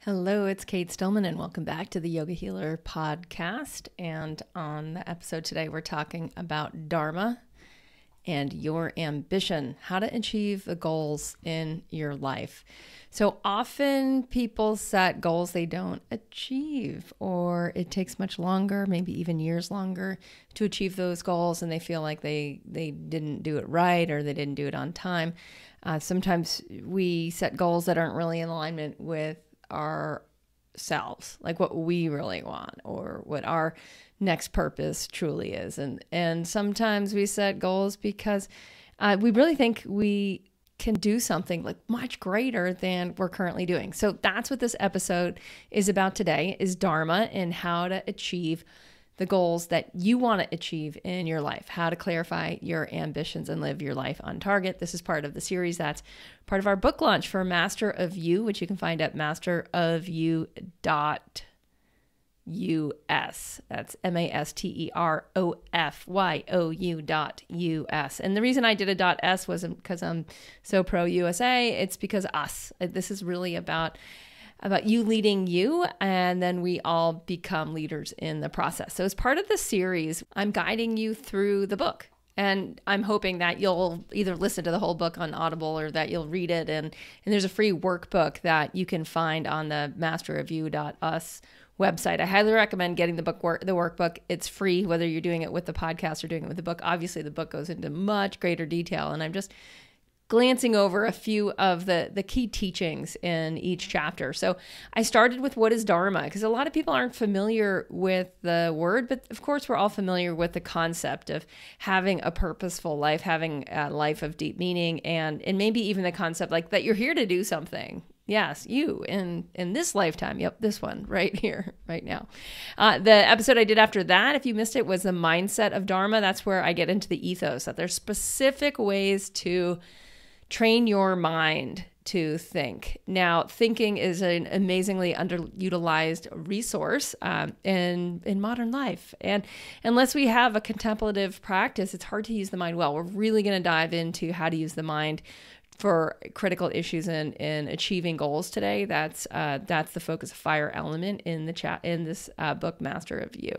Hello, it's Cate Stillman, and welcome back to the Yogahealer Podcast. And on the episode today, we're talking about Dharma and your ambition, how to achieve the goals in your life. So often people set goals they don't achieve, or it takes much longer, maybe even years longer to achieve those goals, and they feel like they didn't do it right or they didn't do it on time. Sometimes we set goals that aren't really in alignment with ourselves, like what we really want or what our next purpose truly is. And sometimes we set goals because we really think we can do something like much greater than we're currently doing. So that's what this episode is about today, is Dharma and how to achieve the goals that you want to achieve in your life, how to clarify your ambitions and live your life on target. This is part of the series that's part of our book launch for Master of You, which you can find at masterofyou.us. That's masterofyou.us. And the reason I did a .s wasn't because I'm so pro USA. It's because us. This is really about you leading you, and then we all become leaders in the process. So as part of the series, I'm guiding you through the book. And I'm hoping that you'll either listen to the whole book on Audible or that you'll read it. And there's a free workbook that you can find on the masterofyou.us website. I highly recommend getting the workbook. It's free, whether you're doing it with the podcast or doing it with the book. Obviously, the book goes into much greater detail, and I'm just glancing over a few of the key teachings in each chapter. So I started with what is Dharma, because a lot of people aren't familiar with the word, but of course we're all familiar with the concept of having a purposeful life, having a life of deep meaning, and maybe even the concept like that you're here to do something. Yes, you in this lifetime. Yep, this one right here, right now. The episode I did after that, if you missed it, was the mindset of Dharma. That's where I get into the ethos, that there's specific ways to train your mind to think. Now, thinking is an amazingly underutilized resource in modern life. And unless we have a contemplative practice, it's hard to use the mind well. We're really going to dive into how to use the mind for critical issues in achieving goals today. That's the focus of fire element in this book, Master of You.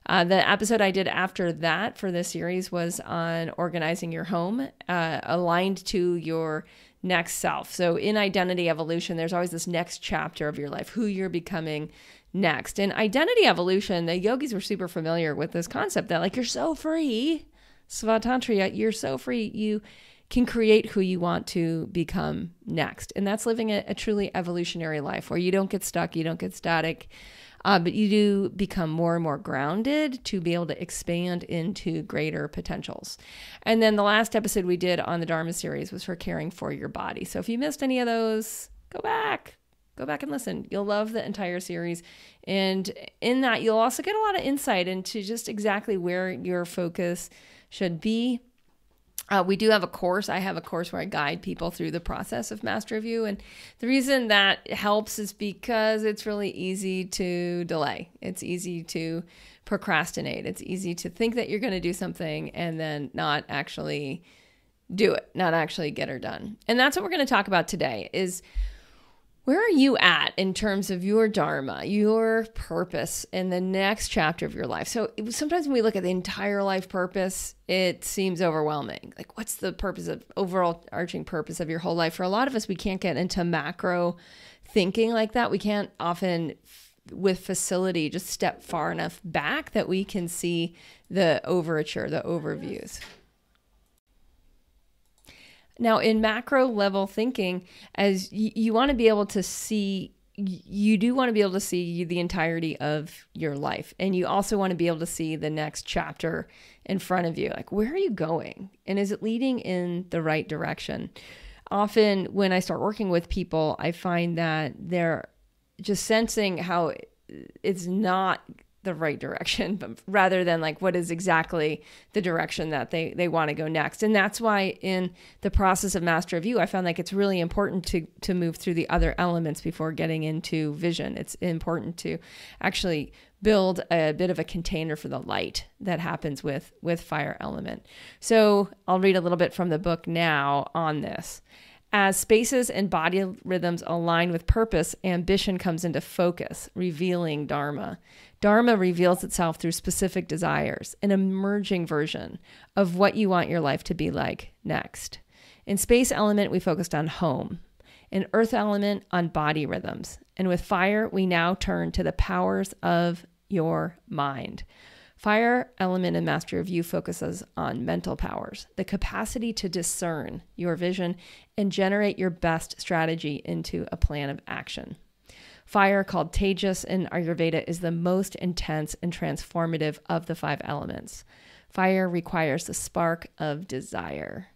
The episode I did after that for this series was on organizing your home, aligned to your next self. So in identity evolution, there's always this next chapter of your life, who you're becoming next. In identity evolution, the yogis were super familiar with this concept that like, you're so free, Svatantriya, you're so free, you can create who you want to become next. And that's living a truly evolutionary life where you don't get stuck, you don't get static, but you do become more and more grounded to be able to expand into greater potentials. And then the last episode we did on the Dharma series was for caring for your body. So if you missed any of those, go back and listen. You'll love the entire series. And in that, you'll also get a lot of insight into just exactly where your focus should be. We do have a course. I have a course where I guide people through the process of Master of You. And the reason that helps is because it's really easy to delay. It's easy to procrastinate. It's easy to think that you're going to do something and then not actually do it, not actually get her done. And that's what we're going to talk about today is, where are you at in terms of your Dharma, your purpose in the next chapter of your life? So sometimes when we look at the entire life purpose, it seems overwhelming. Like, what's the purpose of overall arching purpose of your whole life? For a lot of us, we can't get into macro thinking like that. We can't often, with facility, just step far enough back that we can see the overture, the overviews. Now, in macro level thinking, as you want to be able to see, you do want to be able to see the entirety of your life. And you also want to be able to see the next chapter in front of you. Like, where are you going? And is it leading in the right direction? Often when I start working with people, I find that they're just sensing how it's not the right direction, but rather than like what is exactly the direction that they want to go next. And that's why in the process of Master of You, I found like it's really important to move through the other elements before getting into vision. It's important to actually build a bit of a container for the light that happens with fire element. So I'll read a little bit from the book now on this. As spaces and body rhythms align with purpose, ambition comes into focus, revealing Dharma. Dharma reveals itself through specific desires, an emerging version of what you want your life to be like next. In space element, we focused on home. In earth element, on body rhythms. And with fire, we now turn to the powers of your mind. Fire element in Master of You focuses on mental powers, the capacity to discern your vision and generate your best strategy into a plan of action. Fire, called Tejas in Ayurveda, is the most intense and transformative of the 5 elements. Fire requires the spark of desire,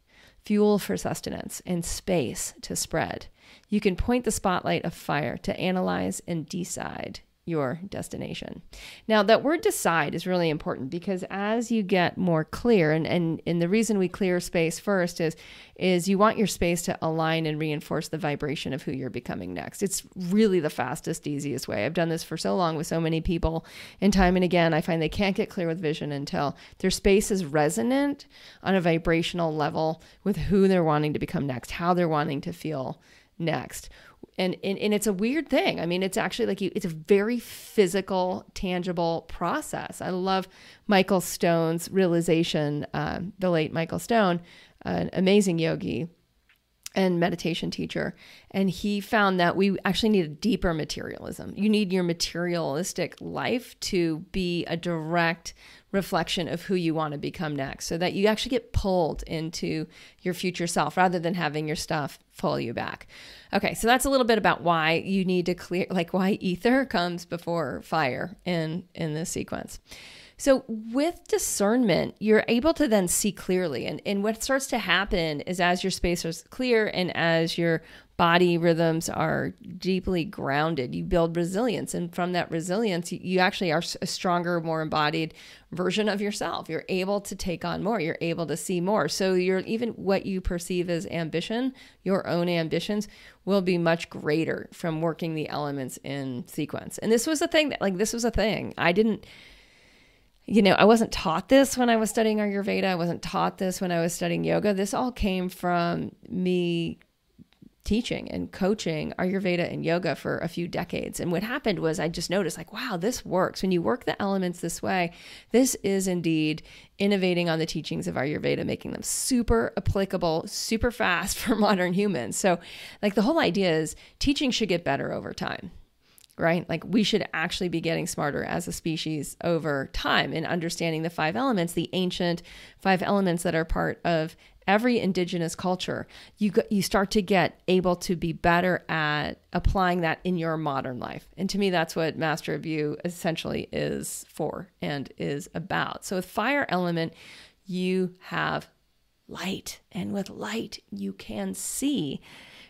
fuel for sustenance, and space to spread. You can point the spotlight of fire to analyze and decide your destination. Now, that word decide is really important because as you get more clear, and the reason we clear space first is you want your space to align and reinforce the vibration of who you're becoming next. It's really the fastest, easiest way. I've done this for so long with so many people, and time and again, I find they can't get clear with vision until their space is resonant on a vibrational level with who they're wanting to become next, how they're wanting to feel next. And it's a weird thing. I mean, it's actually it's a very physical, tangible process. I love Michael Stone's realization, the late Michael Stone, an amazing yogi and meditation teacher. And he found that we actually need a deeper materialism. You need your materialistic life to be a direct reflection of who you want to become next, so that you actually get pulled into your future self rather than having your stuff pull you back. Okay, so that's a little bit about why you need to clear, why ether comes before fire in this sequence. So with discernment, you're able to then see clearly. And what starts to happen is as your space is clear and as your body rhythms are deeply grounded, you build resilience. And from that resilience, you actually are a stronger, more embodied version of yourself. You're able to take on more. You're able to see more. So even what you perceive as ambition, your own ambitions, will be much greater from working the elements in sequence. And this was a thing I didn't... I wasn't taught this when I was studying Ayurveda. I wasn't taught this when I was studying yoga. This all came from me teaching and coaching Ayurveda and yoga for a few decades. And what happened was I just noticed wow, this works. When you work the elements this way, this is indeed innovating on the teachings of Ayurveda, making them super applicable, super fast for modern humans. So the whole idea is teaching should get better over time. Right? We should actually be getting smarter as a species over time in understanding the 5 elements, the ancient 5 elements that are part of every indigenous culture. You start to get able to be better at applying that in your modern life. And to me, that's what Master of You essentially is for and is about. So with fire element, you have light, and with light, you can see.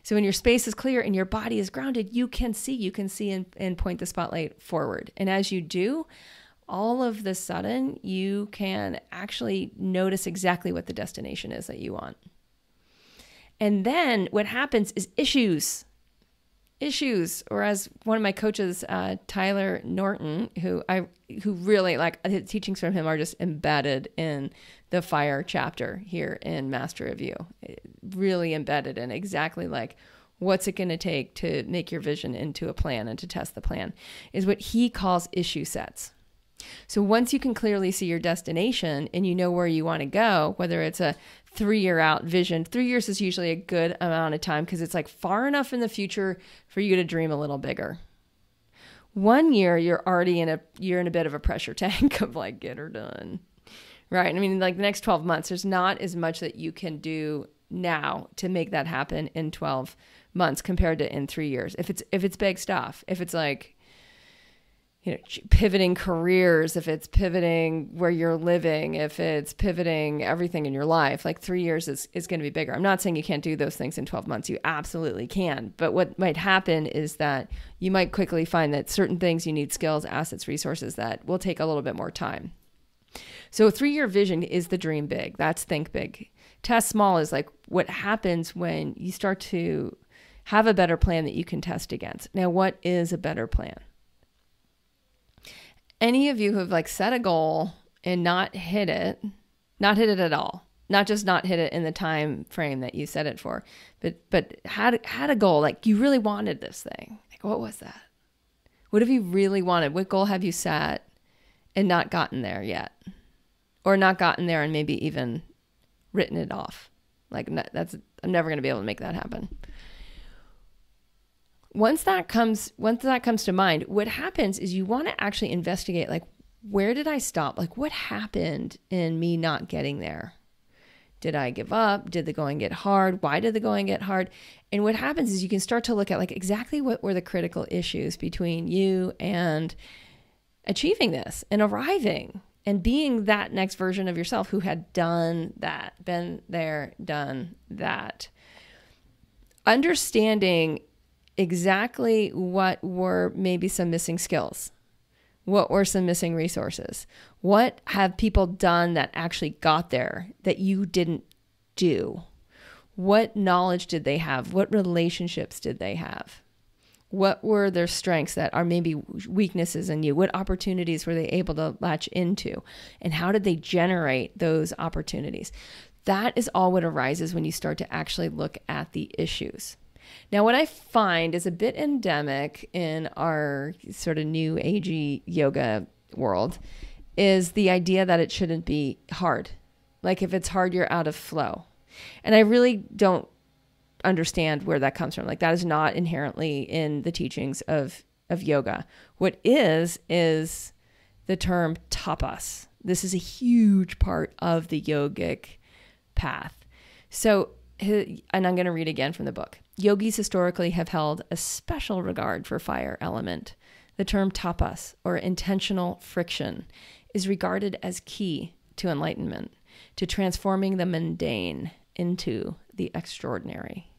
So when your space is clear and your body is grounded, you can see and point the spotlight forward. And as you do, all of the sudden, you can actually notice exactly what the destination is that you want. And then what happens is issues, or as one of my coaches, Tyler Norton, who really the teachings from him are just embedded in the fire chapter here in Master of You, really embedded in exactly what's it going to take to make your vision into a plan and to test the plan, is what he calls issue sets. So once you can clearly see your destination and you know where you want to go, whether it's a 3-year out vision, 3 years is usually a good amount of time because it's far enough in the future for you to dream a little bigger. 1 year, you're already in a bit of a pressure tank of get her done. Right. I mean, the next 12 months, there's not as much that you can do now to make that happen in 12 months compared to in 3 years. If it's big stuff, if it's pivoting careers, if it's pivoting where you're living, if it's pivoting everything in your life, 3 years is going to be bigger. I'm not saying you can't do those things in 12 months. You absolutely can. But what might happen is that you might quickly find that certain things you need skills, assets, resources that will take a little bit more time. So a 3-year vision is the dream big. That's think big. Test small is what happens when you start to have a better plan that you can test against. Now, what is a better plan? Any of you who have set a goal and not hit it at all, Not just not hit it in the time frame that you set it for, but had a goal. Like you really wanted this thing. Like what was that? What have you really wanted? What goal have you set and not gotten there yet? Or not gotten there and maybe even written it off. Like I'm never going to be able to make that happen. Once that comes to mind, what happens is you want to actually investigate, like, where did I stop? Like, what happened in me not getting there? Did I give up? Did the going get hard? Why did the going get hard? And what happens is you can start to look at, like, exactly what were the critical issues between you and achieving this and arriving and being that next version of yourself who had done that, been there, done that. Understanding exactly what were maybe some missing skills. What were some missing resources? What have people done that actually got there that you didn't do? What knowledge did they have? What relationships did they have? What were their strengths that are maybe weaknesses in you? What opportunities were they able to latch into? And how did they generate those opportunities? That is all what arises when you start to actually look at the issues. Now, what I find is a bit endemic in our sort of new agey yoga world is the idea that it shouldn't be hard. Like if it's hard, you're out of flow. And I really don't understand where that comes from. Like that is not inherently in the teachings of yoga. What is the term tapas. This is a huge part of the yogic path. So, and I'm going to read again from the book. Yogis historically have held a special regard for fire element. The term tapas, or intentional friction, is regarded as key to enlightenment, to transforming the mundane into the extraordinary.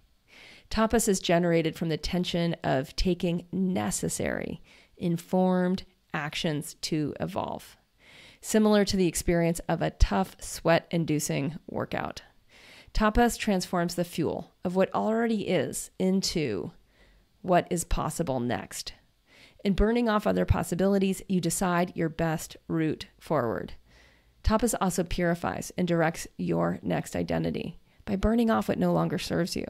Tapas is generated from the tension of taking necessary, informed actions to evolve, similar to the experience of a tough, sweat-inducing workout. Tapas transforms the fuel of what already is into what is possible next. In burning off other possibilities, you decide your best route forward. Tapas also purifies and directs your next identity by burning off what no longer serves you,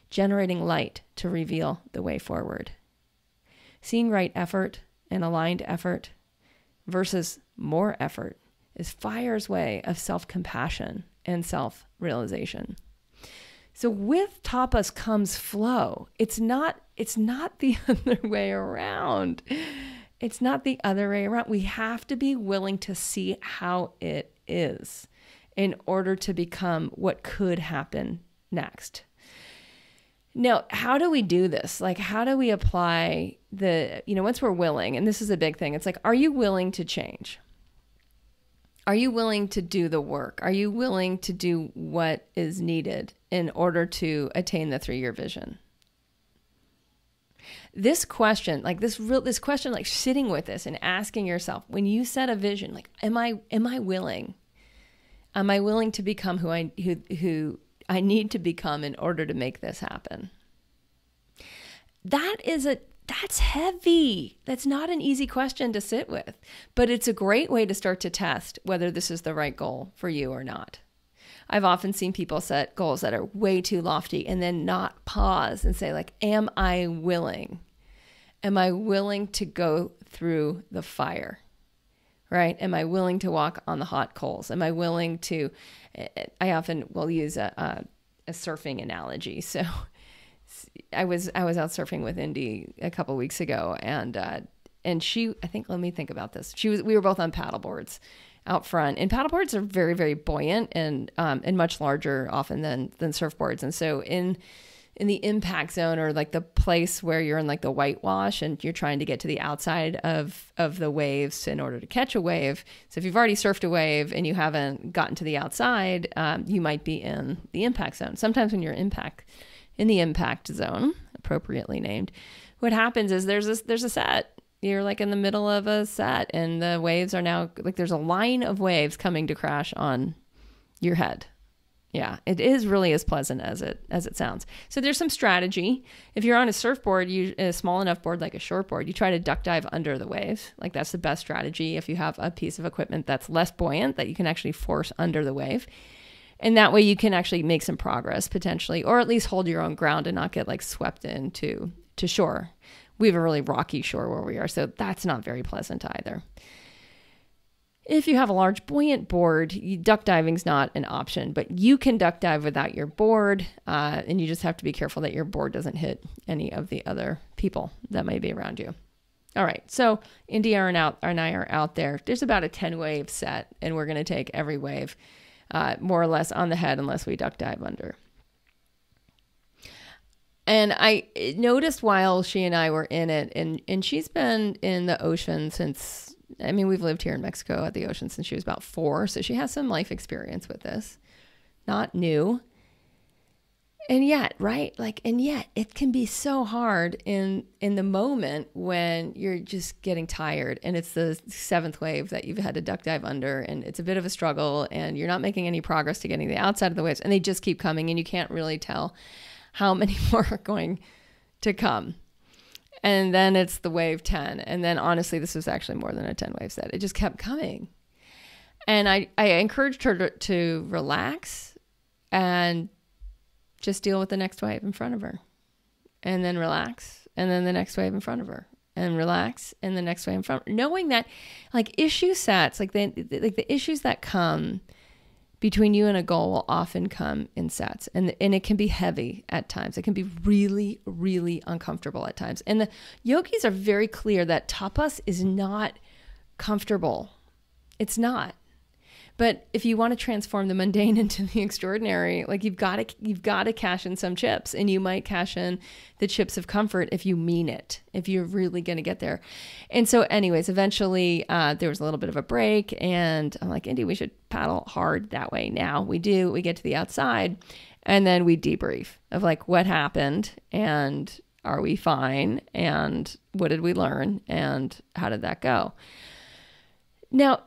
generating light to reveal the way forward. Seeing right effort and aligned effort versus more effort is fire's way of self-compassion and self-realization. So with tapas comes flow. It's not the other way around. It's not the other way around. We have to be willing to see how it is in order to become what could happen next. Now, how do we do this? Like, how do we apply once we're willing, and this is a big thing, it's like, are you willing to change? Are you willing to do the work? Are you willing to do what is needed in order to attain the 3-year vision? This question, like this question, like sitting with this and asking yourself, when you set a vision, like, am I willing? Am I willing to become who I need to become in order to make this happen? That's heavy. That's not an easy question to sit with, but it's a great way to start to test whether this is the right goal for you or not. I've often seen people set goals that are way too lofty and then not pause and say, like, am I willing? Am I willing to go through the fire? Right? Am I willing to walk on the hot coals? Am I willing to, I often will use a surfing analogy. So I was out surfing with Indy a couple weeks ago, and she, I think, let me think about this. We were both on paddle boards out front, and paddle boards are very, very buoyant and much larger often than surfboards. And so in the impact zone, or like the place where you're in like the whitewash and you're trying to get to the outside of the waves in order to catch a wave. So if you've already surfed a wave and you haven't gotten to the outside, you might be in the impact zone. Sometimes when you're in the impact zone, appropriately named, what happens is there's a set. You're like in the middle of a set, and the waves are now like, there's a line of waves coming to crash on your head. Yeah, it is really as pleasant as it sounds. So there's some strategy. If you're on a surfboard, a small enough board like a shortboard, you try to duck dive under the wave. Like that's the best strategy if you have a piece of equipment that's less buoyant that you can actually force under the wave. And that way you can actually make some progress potentially, or at least hold your own ground and not get like swept into shore. We have a really rocky shore where we are, so that's not very pleasant either. If you have a large buoyant board, duck diving's not an option, but you can duck dive without your board, and you just have to be careful that your board doesn't hit any of the other people that may be around you. All right, so India and I are out there. There's about a 10-wave set, and we're going to take every wave more or less on the head unless we duck dive under. And I noticed while she and I were in it, and she's been in the ocean since, I mean, we've lived here in Mexico at the ocean since she was about 4, so she has some life experience with this. Not new. And yet, right? And yet it can be so hard in the moment when you're just getting tired and it's the 7th wave that you've had to duck dive under, and it's a bit of a struggle and you're not making any progress to getting the outside of the waves, and they just keep coming and you can't really tell how many more are going to come. And then it's the wave 10. And then honestly, this was actually more than a 10 wave set. It just kept coming. And I encouraged her to relax and just deal with the next wave in front of her, and then relax, and then the next wave in front of her, and relax, and the next wave in front of her. Knowing that like issue sets, like the issues that come between you and a goal will often come in sets, and it can be heavy at times. It can be really, really uncomfortable at times. And the yogis are very clear that tapas is not comfortable. It's not. But if you want to transform the mundane into the extraordinary, like you've got to cash in some chips, and you might cash in the chips of comfort if you mean it, if you're really going to get there. And so anyways, eventually there was a little bit of a break, and I'm like, Indy, we should paddle hard that way now. We get to the outside, and then we debrief of like what happened, and are we fine, and what did we learn, and how did that go? Now,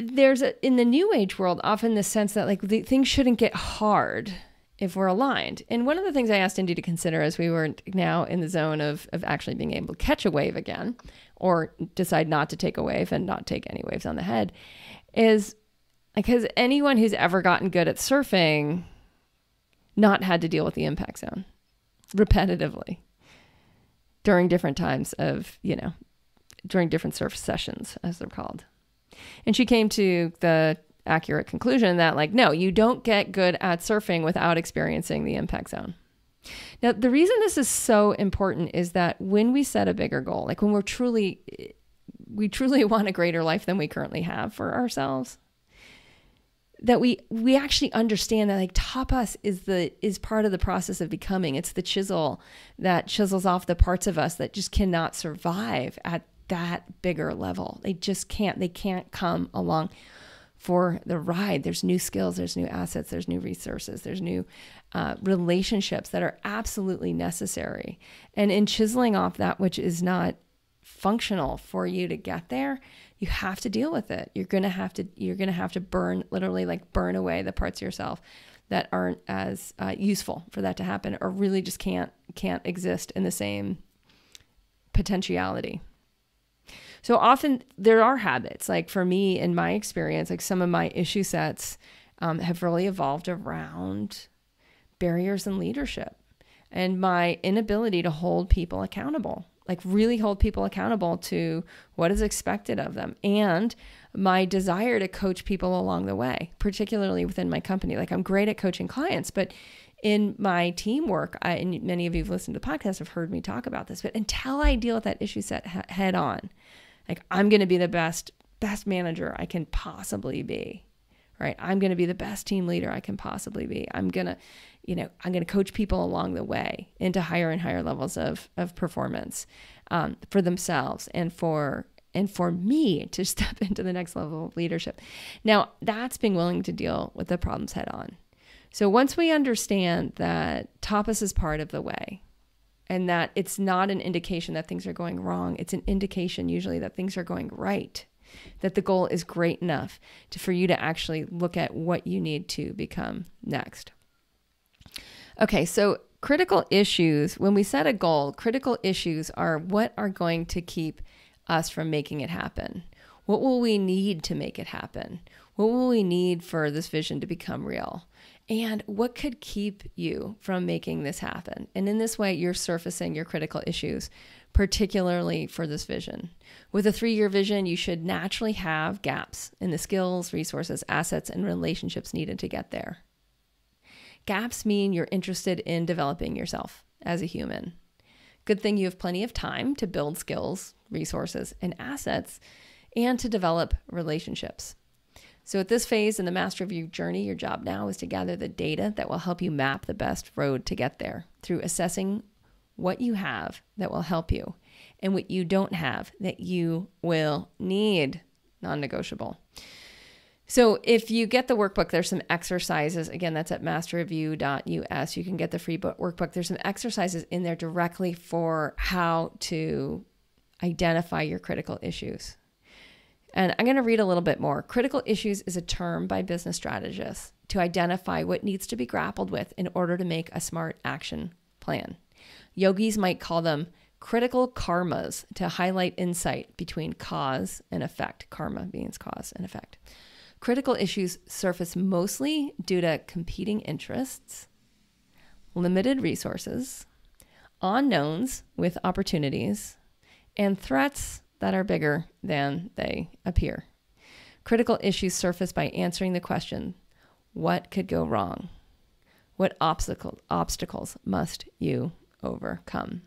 there's in the new age world often the sense that like things shouldn't get hard if we're aligned. And one of the things I asked Indy to consider as we were now in the zone of actually being able to catch a wave again, or decide not to take a wave and not take any waves on the head, is like, has anyone who's ever gotten good at surfing not had to deal with the impact zone repetitively during different times of, during different surf sessions, as they're called? And she came to the accurate conclusion that like, no, you don't get good at surfing without experiencing the impact zone. Now, the reason this is so important is that when we set a bigger goal, like when we truly want a greater life than we currently have for ourselves, that we actually understand that like tapas is part of the process of becoming. It's the chisel that chisels off the parts of us that just cannot survive at that bigger level. They just can't. They can't come along for the ride. There's new skills, there's new assets, there's new resources, there's new relationships that are absolutely necessary. And in chiseling off that which is not functional for you to get there, you have to deal with it. You're gonna have to burn, literally like burn away the parts of yourself that aren't as useful for that to happen, or really just can't exist in the same potentiality. So often there are habits, like for me, in my experience, like some of my issue sets have really evolved around barriers in leadership and my inability to hold people accountable, like really hold people accountable to what is expected of them, and my desire to coach people along the way, particularly within my company. Like I'm great at coaching clients, but in my teamwork, and many of you who've listened to the podcast have heard me talk about this, but until I deal with that issue set head on, like I'm going to be the best manager I can possibly be, right? I'm going to be the best team leader I can possibly be. I'm going to coach people along the way into higher and higher levels of performance for themselves and for me to step into the next level of leadership. Now, that's being willing to deal with the problems head on. So once we understand that tapas is part of the way, and that it's not an indication that things are going wrong, it's an indication usually that things are going right, that the goal is great enough for you to actually look at what you need to become next. Okay, so critical issues, when we set a goal, critical issues are what are going to keep us from making it happen. What will we need to make it happen? What will we need for this vision to become real? And what could keep you from making this happen? And in this way, you're surfacing your critical issues, particularly for this vision. With a 3-year vision, you should naturally have gaps in the skills, resources, assets, and relationships needed to get there. Gaps mean you're interested in developing yourself as a human. Good thing you have plenty of time to build skills, resources, and assets, and to develop relationships. So at this phase in the master of your journey, your job now is to gather the data that will help you map the best road to get there through assessing what you have that will help you and what you don't have that you will need, non-negotiable. So if you get the workbook, there's some exercises. Again, that's at masterofyou.us. You can get the free workbook. There's some exercises in there directly for how to identify your critical issues. And I'm going to read a little bit more. Critical issues is a term by business strategists to identify what needs to be grappled with in order to make a smart action plan. Yogis might call them critical karmas to highlight insight between cause and effect. Karma means cause and effect. Critical issues surface mostly due to competing interests, limited resources, unknowns with opportunities, and threats that are bigger than they appear. Critical issues surface by answering the question, what could go wrong? What obstacles must you overcome?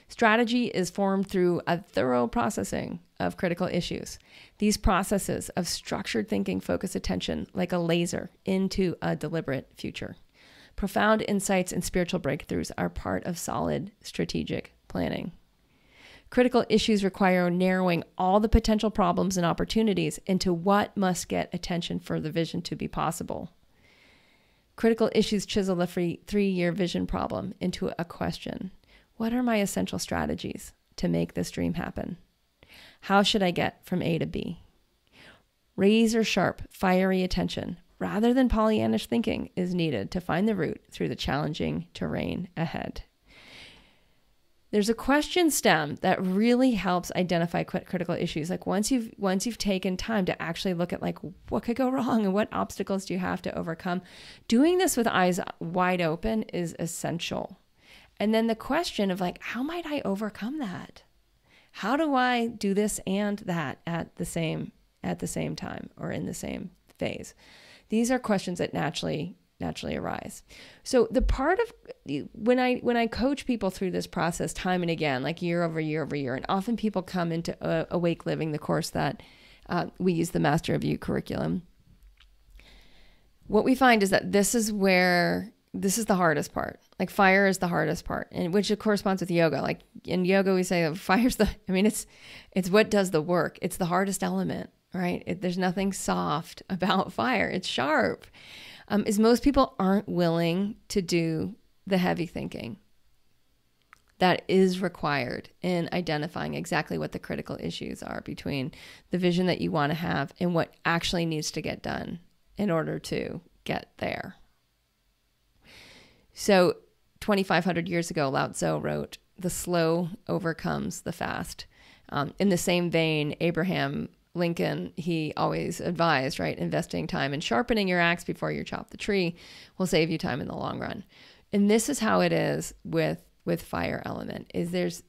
Strategy is formed through a thorough processing of critical issues. These processes of structured thinking focus attention like a laser into a deliberate future. Profound insights and spiritual breakthroughs are part of solid strategic planning. Critical issues require narrowing all the potential problems and opportunities into what must get attention for the vision to be possible. Critical issues chisel the 3-year vision problem into a question. What are my essential strategies to make this dream happen? How should I get from A to B? Razor sharp, fiery attention, rather than Pollyannish thinking, is needed to find the route through the challenging terrain ahead. There's a question stem that really helps identify critical issues. Like once you've taken time to actually look at like what could go wrong and what obstacles do you have to overcome, doing this with eyes wide open is essential. And then the question of like, how might I overcome that? How do I do this and that at the same time or in the same phase? These are questions that naturally arise. So the part of when I coach people through this process time and again, like year over year over year, and often people come into Awake Living, the course that we use, the Master of You curriculum. What we find is that this is the hardest part. Like fire is the hardest part, and which corresponds with yoga. Like in yoga, we say fire's it's what does the work. It's the hardest element, right? There's nothing soft about fire. It's sharp. Is most people aren't willing to do the heavy thinking that is required in identifying exactly what the critical issues are between the vision that you want to have and what actually needs to get done in order to get there. So 2,500 years ago, Lao Tzu wrote, "The slow overcomes the fast." In the same vein, Abraham Lincoln, he always advised, right? Investing time in sharpening your axe before you chop the tree will save you time in the long run. And this is how it is with fire element, is there's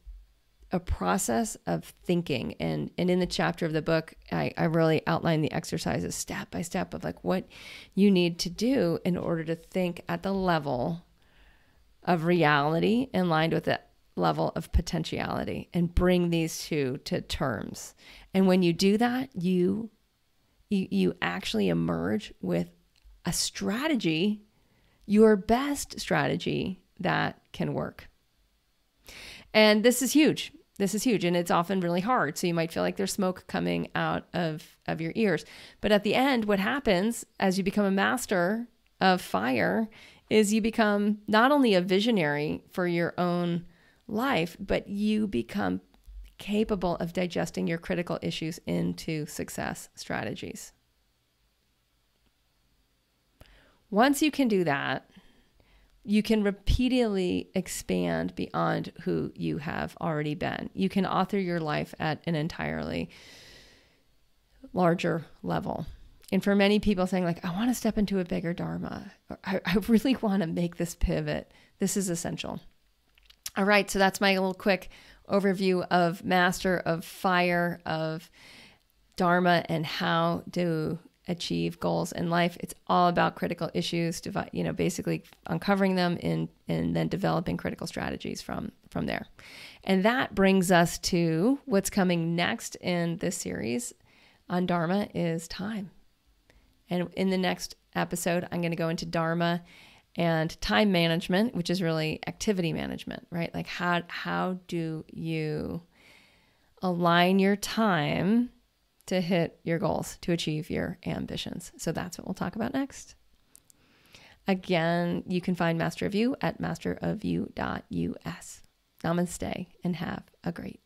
a process of thinking. And in the chapter of the book, I really outline the exercises step by step of like what you need to do in order to think at the level of reality in line with the level of potentiality and bring these two to terms. And when you do that, you actually emerge with a strategy, your best strategy that can work. And this is huge. This is huge. And it's often really hard. So you might feel like there's smoke coming out of your ears. But at the end, what happens as you become a master of fire is you become not only a visionary for your own life, but you become capable of digesting your critical issues into success strategies. Once you can do that, you can repeatedly expand beyond who you have already been. You can author your life at an entirely larger level. And for many people saying like, I want to step into a bigger Dharma, or I really want to make this pivot, this is essential. All right, so that's my little quick overview of Master, of Fire, of Dharma, and how to achieve goals in life. It's all about critical issues, basically uncovering them and then developing critical strategies from there. And that brings us to what's coming next in this series on Dharma is time. And in the next episode, I'm going to go into Dharma and time management, which is really activity management, right? Like how do you align your time to hit your goals, to achieve your ambitions? So that's what we'll talk about next. Again, you can find Master of You at masterofyou.us. Namaste and have a great